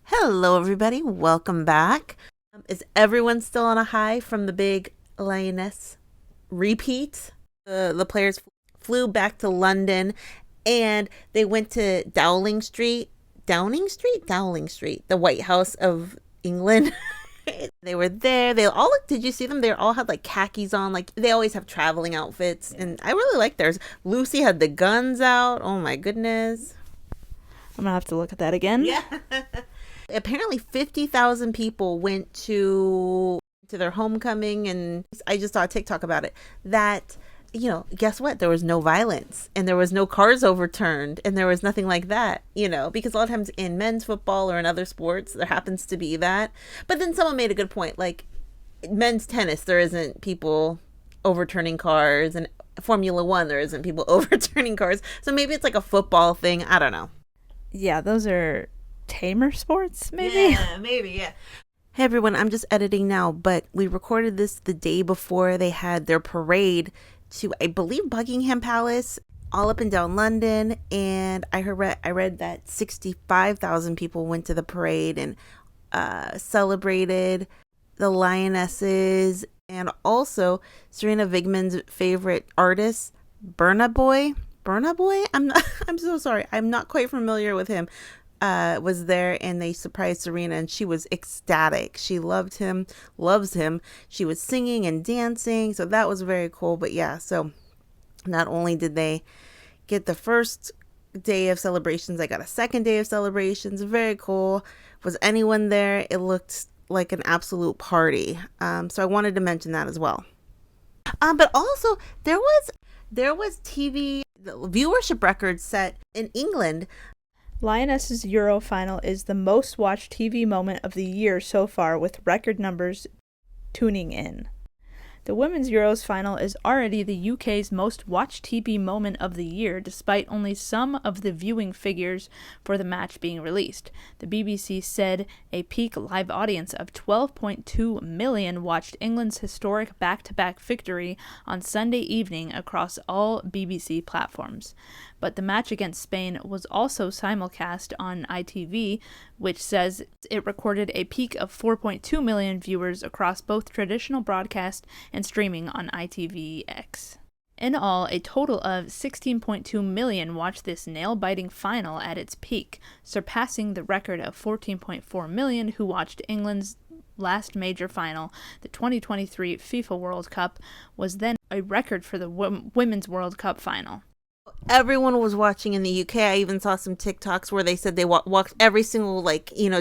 Hello, everybody. Welcome back. Is everyone still on a high from the big Lioness repeat? The players flew back to London and they went to Dowling Street, the White House of England. They were there. They all did you see them? They all had like khakis on. Like they always have traveling outfits. And I really like theirs. Lucy had the guns out. Oh my goodness. I'm going to have to look at that again. Yeah. Apparently 50,000 people went to their homecoming, and I just saw a TikTok about it that, guess what? There was no violence and there was no cars overturned and there was nothing like that, because a lot of times in men's football or in other sports, there happens to be that. But then someone made a good point, like men's tennis, there isn't people overturning cars, and Formula One, there isn't people overturning cars. So maybe it's like a football thing. I don't know. Yeah, those are tamer sports, maybe? Yeah, maybe, yeah. Hey everyone, I'm just editing now, but we recorded this the day before they had their parade to, I believe, Buckingham Palace, all up and down London, and I read that 65,000 people went to the parade and celebrated the Lionesses, and also Sarina Vigman's favorite artist, Burna Boy. I'm so sorry. I'm not quite familiar with him. Was there, and they surprised Sarina, and she was ecstatic. She loves him. She was singing and dancing, so that was very cool. But yeah, so not only did they get the first day of celebrations, they got a second day of celebrations. Very cool. Was anyone there? It looked like an absolute party. So I wanted to mention that as well. But also there was TV viewership records set in England. Lionesses Euro final is the most watched TV moment of the year so far, with record numbers tuning in. The Women's Euros final is already the UK's most watched TV moment of the year, despite only some of the viewing figures for the match being released. The BBC said a peak live audience of 12.2 million watched England's historic back-to-back victory on Sunday evening across all BBC platforms. But the match against Spain was also simulcast on ITV, which says it recorded a peak of 4.2 million viewers across both traditional broadcast and streaming on ITVX. In all, a total of 16.2 million watched this nail-biting final at its peak, surpassing the record of 14.4 million who watched England's last major final. The 2023 FIFA World Cup was then a record for the Women's World Cup final. Everyone was watching in the UK. I even saw some TikToks where they said they walked every single,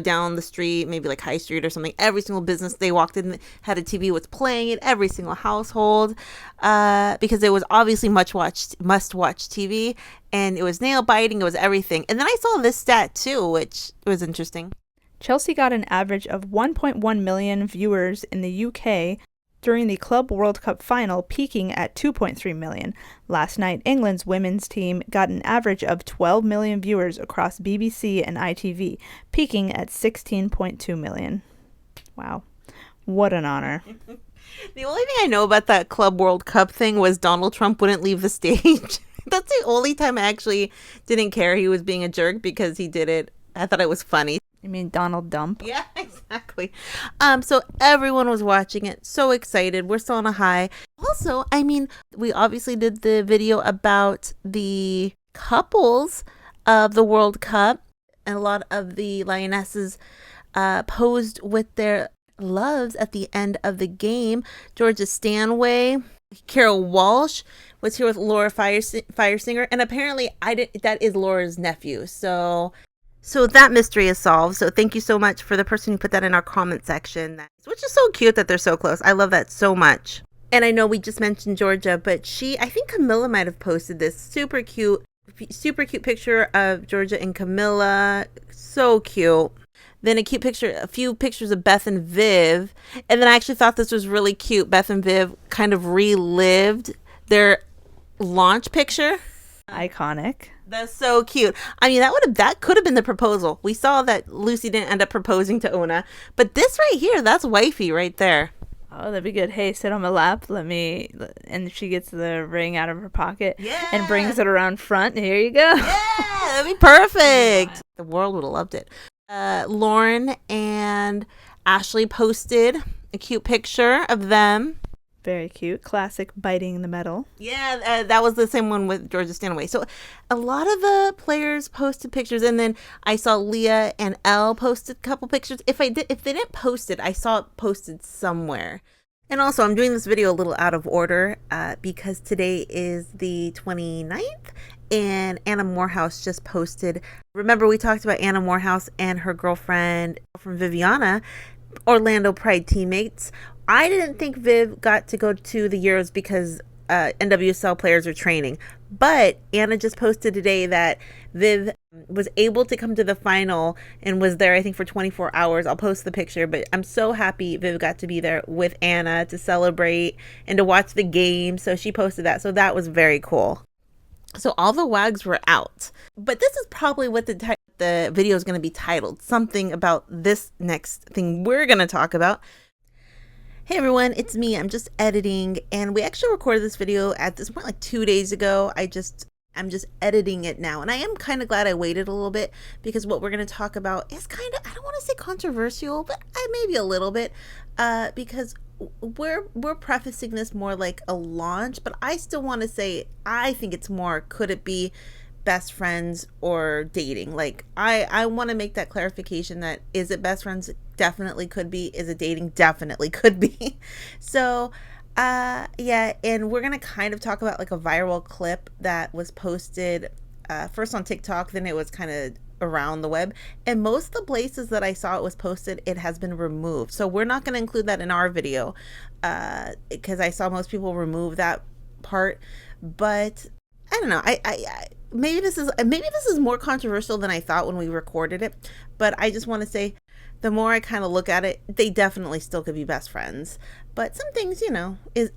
down the street, maybe like High Street or something. Every single business they walked in had a TV, was playing it, every single household, because it was obviously must-watch TV, and it was nail-biting, it was everything. And then I saw this stat too, which was interesting. Chelsea got an average of 1.1 million viewers in the UK during the Club World Cup final, peaking at 2.3 million. Last night, England's women's team got an average of 12 million viewers across BBC and ITV, peaking at 16.2 million. Wow. What an honor. The only thing I know about that Club World Cup thing was Donald Trump wouldn't leave the stage. That's the only time I actually didn't care he was being a jerk, because he did it. I thought it was funny. You mean Donald Dump? Yeah, exactly. So everyone was watching it, so excited. We're still on a high. Also, we obviously did the video about the couples of the World Cup, and a lot of the Lionesses posed with their loves at the end of the game. Georgia Stanway, Carol Walsh was here with Laura Firesinger, and apparently that is Laura's nephew. So that mystery is solved. So thank you so much for the person who put that in our comment section, which is so cute that they're so close. I love that so much. And I know we just mentioned Georgia, but I think Camilla might have posted this super cute picture of Georgia and Camilla. So cute. Then a few pictures of Beth and Viv. And then I actually thought this was really cute. Beth and Viv kind of relived their launch picture. Iconic. That's so cute. That could have been the proposal. We saw that Lucy didn't end up proposing to Una, but this right here, that's wifey right there. Oh, that'd be good. Hey, sit on my lap. And she gets the ring out of her pocket. Yeah. And brings it around front. Here you go. Yeah, that'd be perfect. Yeah. The world would have loved it. Lauren and Ashley posted a cute picture of them. Very cute. Classic biting the metal. Yeah, that was the same one with Georgia Stanaway. So a lot of the players posted pictures, and then I saw Leah and Elle posted a couple pictures. If they didn't post it, I saw it posted somewhere. And also, I'm doing this video a little out of order because today is the 29th, and Anna Morehouse just posted. Remember, we talked about Anna Morehouse and her girlfriend from Viviana, Orlando Pride teammates. I didn't think Viv got to go to the Euros because NWSL players are training. But Anna just posted today that Viv was able to come to the final and was there, I think, for 24 hours. I'll post the picture, but I'm so happy Viv got to be there with Anna to celebrate and to watch the game. So she posted that. So that was very cool. So all the WAGs were out. But this is probably what the video is going to be titled. Something about this next thing we're going to talk about. Hey everyone, it's me. I'm just editing, and we actually recorded this video at this point like 2 days ago. I'm just editing it now, and I am kind of glad I waited a little bit because what we're going to talk about is kind of, I don't want to say controversial, but maybe a little bit, because we're prefacing this more like a launch, but I still want to say I think it's more, could it be best friends or dating? Like I want to make that clarification that, is it best friends? Definitely could be. Is it dating? Definitely could be. So yeah, and we're gonna kind of talk about like a viral clip that was posted first on TikTok, then it was kind of around the web, and most of the places that I saw it was posted, it has been removed. So we're not going to include that in our video because I saw most people remove that part. But I don't know, I maybe this is more controversial than I thought when we recorded it, but I just want to say, the more I kind of look at it, they definitely still could be best friends. But some things,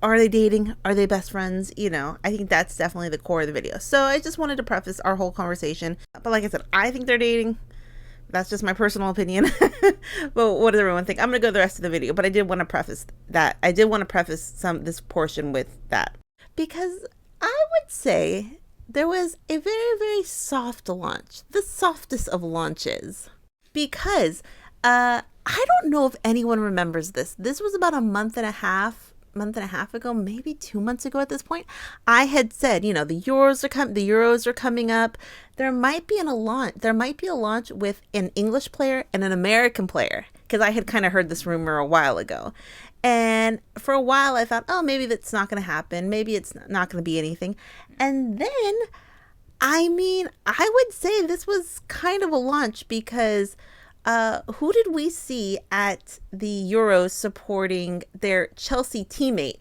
are they dating? Are they best friends? I think that's definitely the core of the video. So I just wanted to preface our whole conversation. But like I said, I think they're dating. That's just my personal opinion. But what does everyone think? I'm going to go the rest of the video. But I did want to preface that. I did want to preface this portion with that. Because I would say there was a very, very soft launch. The softest of launches. Because I don't know if anyone remembers this. This was about a month and a half ago, maybe 2 months ago at this point. I had said, the Euros are coming up. There might be a launch with an English player and an American player, because I had kind of heard this rumor a while ago. And for a while I thought, oh, maybe that's not going to happen. Maybe it's not going to be anything. And then, I would say this was kind of a launch, because who did we see at the Euros supporting their Chelsea teammate?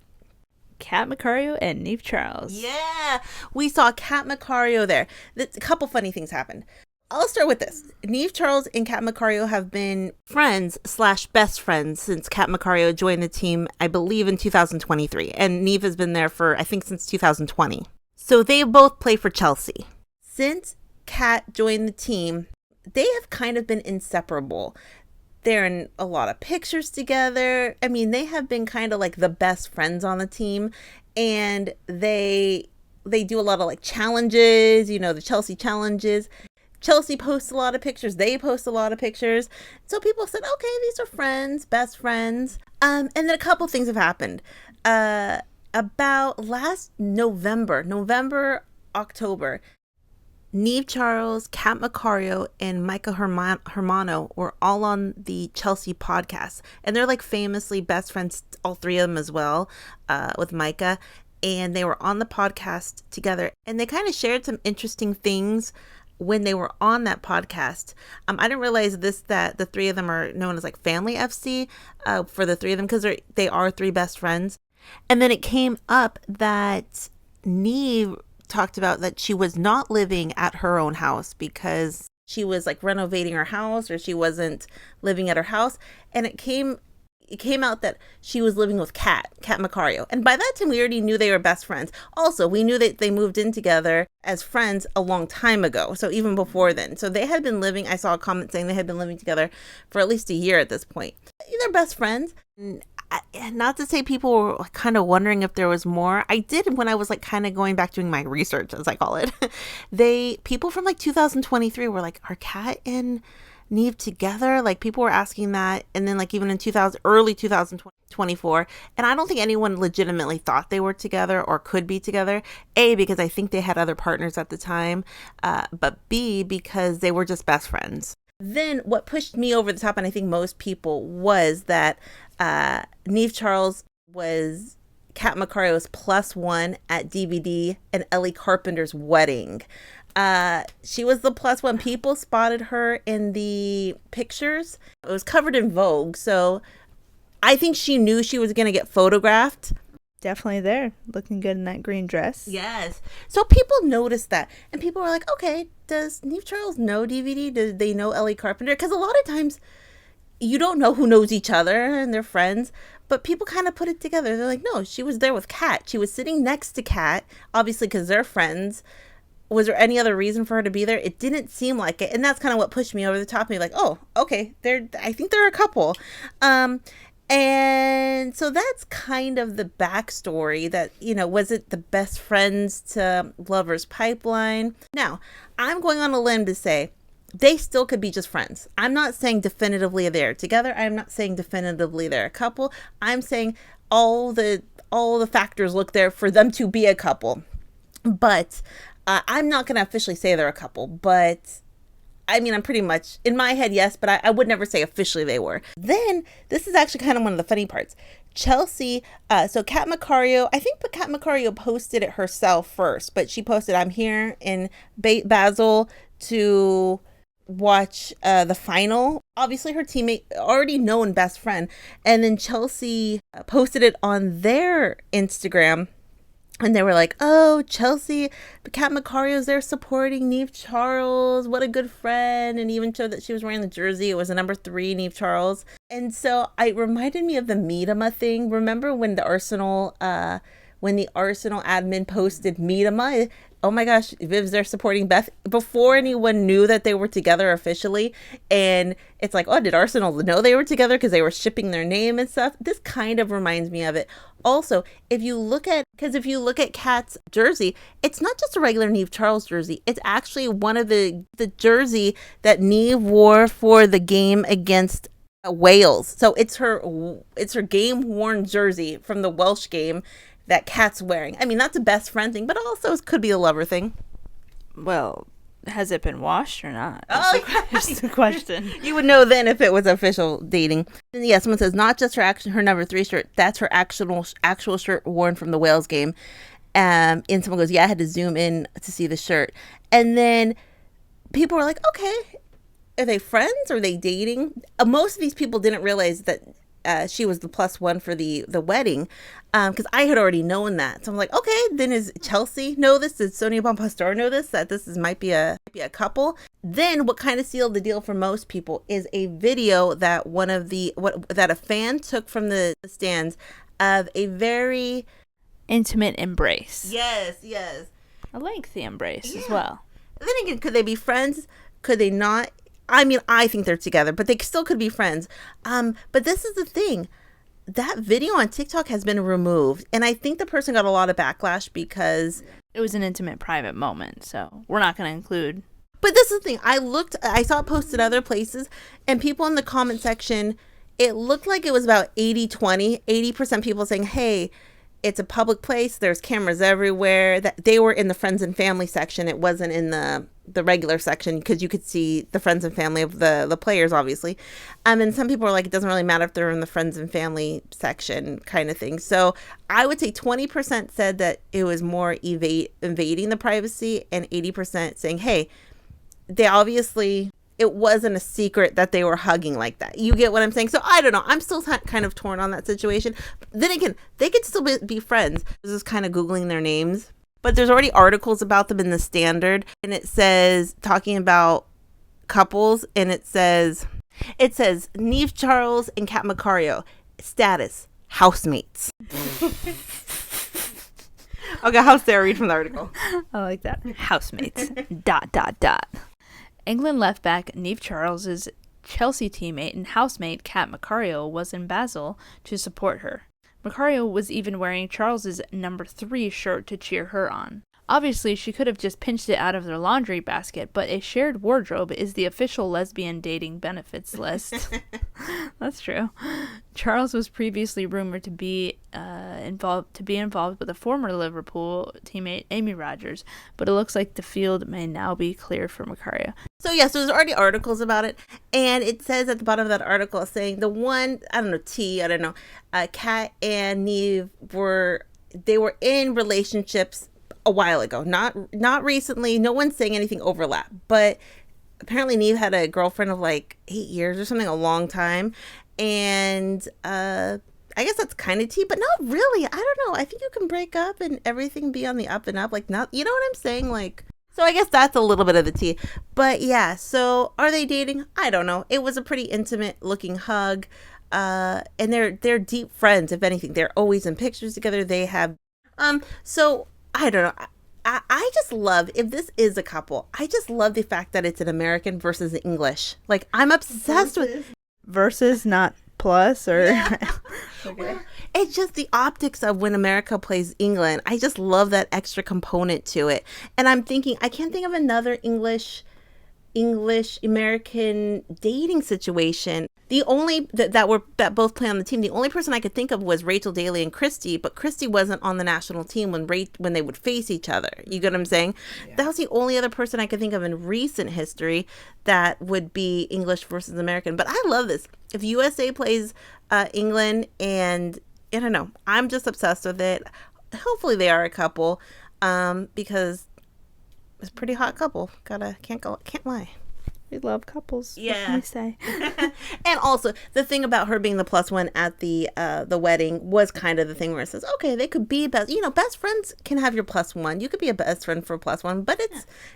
Cat Macario and Niamh Charles. Yeah, we saw Cat Macario there. A couple funny things happened. I'll start with this. Niamh Charles and Cat Macario have been friends/best friends since Cat Macario joined the team, I believe, in 2023. And Niamh has been there for, I think, since 2020. So they both play for Chelsea. Since Cat joined the team, they have kind of been inseparable. They're in a lot of pictures together. They have been kind of like the best friends on the team, and they do a lot of like challenges, the Chelsea challenges. Chelsea posts a lot of pictures. They post a lot of pictures. So people said, okay, these are friends, best friends. And then a couple things have happened. About last October, Niamh Charles, Cat Macario, and Micah Hermano were all on the Chelsea podcast. And they're like famously best friends, all three of them as well, with Micah. And they were on the podcast together. And they kind of shared some interesting things when they were on that podcast. I didn't realize that the three of them are known as like Family FC for the three of them, because they are three best friends. And then it came up that Niamh talked about that she was not living at her own house because she was like renovating her house, or she wasn't living at her house, and it came out that she was living with Cat Macario. And by that time we already knew they were best friends. Also, we knew that they moved in together as friends a long time ago, so even before then. So they had been living, I saw a comment saying they had been living together for at least a year at this point. They're best friends. Not to say people were kind of wondering if there was more. I did when I was like kind of going back doing my research, as I call it. People from like 2023 were like, are Cat and Niamh together? Like, people were asking that. And then, like, even in early 2024. And I don't think anyone legitimately thought they were together or could be together. A, because I think they had other partners at the time. But B, because they were just best friends. Then what pushed me over the top, and I think most people, was that Niamh Charles was Cat Macario's +1 at DVD and Ellie Carpenter's wedding. She was the +1. People spotted her in the pictures. It was covered in Vogue, so I think she knew she was going to get photographed. Definitely there, looking good in that green dress. Yes. So people noticed that, and people were like, okay, does Niamh Charles know DVD? Do they know Ellie Carpenter? Because a lot of times you don't know who knows each other and they're friends, but people kind of put it together. They're like, no, she was there with Cat. She was sitting next to Cat, obviously because they're friends. Was there any other reason for her to be there? It didn't seem like it. And that's kind of what pushed me over the top. Me like, oh, okay, I think they're a couple. And so that's kind of the backstory that, was it the best friends to lovers pipeline? Now, I'm going on a limb to say they still could be just friends. I'm not saying definitively they're together. I'm not saying definitively they're a couple. I'm saying all the factors look there for them to be a couple. But I'm not going to officially say they're a couple, but I mean, I'm pretty much in my head, yes, but I would never say officially they were. Then this is actually kind of one of the funny parts. Chelsea, so Cat Macario, I think Cat Macario posted it herself first, but she posted, I'm here in Basel to watch the final. Obviously her teammate, already known best friend. And then Chelsea posted it on their Instagram. And they were like, oh, Chelsea, Cat Macario's there supporting Niamh Charles. What a good friend. And even showed that she was wearing the jersey. It was a number 3 Niamh Charles. And so it reminded me of the Meadema thing. Remember when the Arsenal admin posted Meadema? Oh my gosh, Viv's there supporting Beth before anyone knew that they were together officially. And it's like, oh, did Arsenal know they were together because they were shipping their name and stuff? This kind of reminds me of it. Also, if you look at Kat's jersey, it's not just a regular Niamh Charles jersey. It's actually one of the jersey that Niamh wore for the game against Wales. So it's her game worn jersey from the Welsh game that Kat's wearing. I mean, that's a best friend thing, but also it could be a lover thing. Well, has it been washed or not? Oh, that's the question. You would know then if it was official dating. And yeah, someone says not just her number 3 shirt. That's her actual shirt worn from the Wales game. And someone goes, yeah, I had to zoom in to see the shirt. And then people were like, okay, are they friends? Are they dating? Most of these people didn't realize that she was the +1 for the wedding, because I had already known that. So I'm like, okay, then is Chelsea know this? Did Sonia Bonpastor know this? That this might be a couple? Then what kind of sealed the deal for most people is a video that that a fan took from the stands of a very intimate embrace. Yes. A lengthy embrace as well. Then again, could they be friends? Could they not? I mean, I think they're together, but they still could be friends. But this is the thing. That video on TikTok has been removed. And I think the person got a lot of backlash because it was an intimate, private moment. So we're not going to include. But this is the thing. I saw it posted other places, and people in the comment section, it looked like it was about 80-20. 80% people saying, hey, it's a public place. There's cameras everywhere. That they were in the friends and family section. It wasn't in the regular section because you could see the friends and family of the players, obviously. And some people are like, it doesn't really matter if they're in the friends and family section kind of thing. So I would say 20% said that it was more invading the privacy, and 80% saying, hey, it wasn't a secret that they were hugging like that. You get what I'm saying? So I don't know. I'm still kind of torn on that situation. Then again, they could still be friends. I was just kind of Googling their names. But there's already articles about them in the Standard. And it says, talking about couples, and it says, Niamh Charles and Cat Macario, status, housemates. Okay, how's Sarah read from the article? I like that. Housemates. ... England left back Niamh Charles's Chelsea teammate and housemate Cat Macario was in Basel to support her. Macario was even wearing Charles's number 3 shirt to cheer her on. Obviously, she could have just pinched it out of their laundry basket, but a shared wardrobe is the official lesbian dating benefits list. That's true. Charles was previously rumored to be involved with a former Liverpool teammate, Amy Rogers, but it looks like the field may now be clear for Macario. So yes, there's already articles about it, and it says at the bottom of that article saying the one, Cat and Niamh were in relationships a while ago, not recently. No one's saying anything overlap, but apparently Niamh had a girlfriend of like 8 years or something, a long time, and I guess that's kind of tea, but not really. I don't know. I think you can break up and everything be on the up and up, like, not, you know what I'm saying, like. So I guess that's a little bit of the tea. But yeah, so are they dating? I don't know. It was a pretty intimate looking hug, and they're deep friends. If anything, they're always in pictures together. They have so I don't know. I just love, if this is a couple, I just love the fact that it's an American versus English. Like, I'm obsessed with versus, not plus, or yeah. Okay. Well, it's just the optics of when America plays England. I just love that extra component to it. And I'm thinking, I can't think of another English American dating situation. The only that both play on the team, the only person I could think of was Rachel Daly and Kristie, but Kristie wasn't on the national team when they would face each other. You get what I'm saying? Yeah. That was the only other person I could think of in recent history that would be English versus American. But I love this. If USA plays England, and I don't know, I'm just obsessed with it. Hopefully they are a couple, because it's a pretty hot couple. Can't lie. We love couples. Yeah. What can we say? And also, the thing about her being the plus one at the wedding was kind of the thing where it says, okay, they could be best. You know, best friends can have your plus one. You could be a best friend for a plus one, but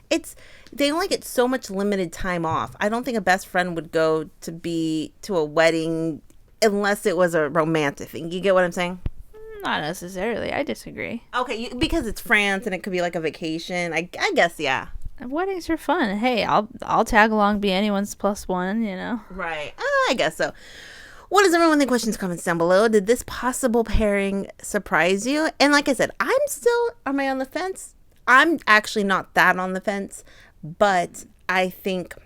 it's they only get so much limited time off. I don't think a best friend would go to a wedding unless it was a romantic thing. You get what I'm saying? Not necessarily. I disagree. Okay, because it's France and it could be like a vacation. I guess, yeah. Weddings are fun. Hey, I'll tag along, be anyone's plus one, you know? Right. I guess so. What does everyone think? Questions, comments down below. Did this possible pairing surprise you? And like I said, am I on the fence? I'm actually not that on the fence, but I think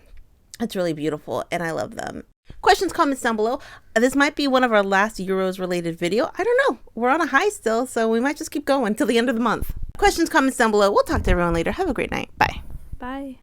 it's really beautiful and I love them. Questions, comments down below. This might be one of our last Euros related video. I don't know. We're on a high still, so we might just keep going till the end of the month. Questions, comments down below. We'll talk to everyone later. Have a great night. Bye. Bye.